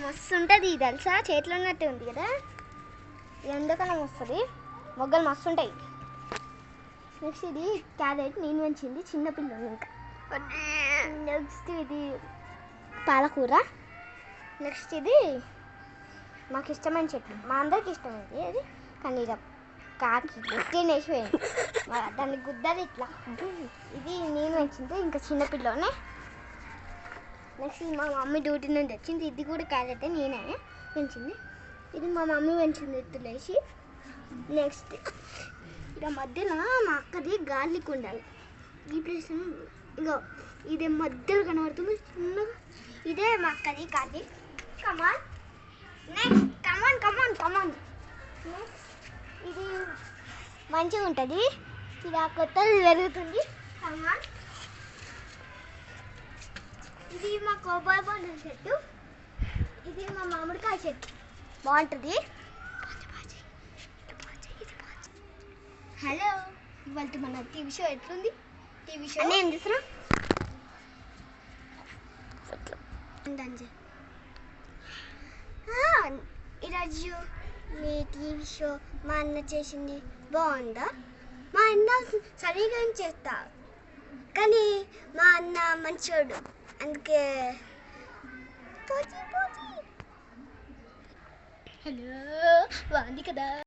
మస్తు ఉంటుంది తెలుసా, చేతిలో ఉన్నట్టు ఉంది కదా. ఎండాకాలం వస్తుంది, మొగ్గలు మస్తు ఉంటాయి. నెక్స్ట్ ఇది క్యారెట్, నేను పెంచింది చిన్నపిల్లలు. ఇంకా నెక్స్ట్ ఇది పాలకూర. నెక్స్ట్ ఇది మాకు ఇష్టమైన చెట్టు, మా అందరికి ఇష్టమైంది అది. కానీ ఇక కాకి తినేసిపోయింది, దాన్ని గుద్దది ఇట్లా. ఇది నేను పెంచింది, ఇంకా చిన్నపిల్లనే. నెక్స్ట్ ఇది మా మమ్మీ డ్యూటీ నుండి వచ్చింది. ఇది కూడా క్యారెట్ నేనే పెంచింది. ఇది మా మమ్మీ పెంచింది ఎత్తులేసి. నెక్స్ట్ ఇక మధ్యలో మా అక్కది గార్లిక్ ఉండాలి. ఈ ప్లేస్ ఇగో ఇదే మధ్యలో కనబడుతుంది చిన్నగా, ఇదే మా అక్కది గార్లిక్. కమాన్ నెక్స్ట్, కమాన్ కమాన్ కమాన్. ఇది మంచిగా ఉంటుంది, ఇది ఆ కొత్తది పెరుగుతుంది. కమాన్. ఇది మా కొబ్బరి బొండం చెట్టు, ఇది మా మామిడికాయ చెట్టు, బాగుంటుంది. హలో, ఇవాళ మన టీవీ షో ఎట్లుంది? టీవీ షో ఏం చేస్తున్నా ఈరోజు మీ టీవీ షో మా అన్న చేసింది బాగుందా? మా అన్న సరిగా చేస్తా, కానీ మా అన్న మంచోడు, అందుకే హలో బాగుంది కదా.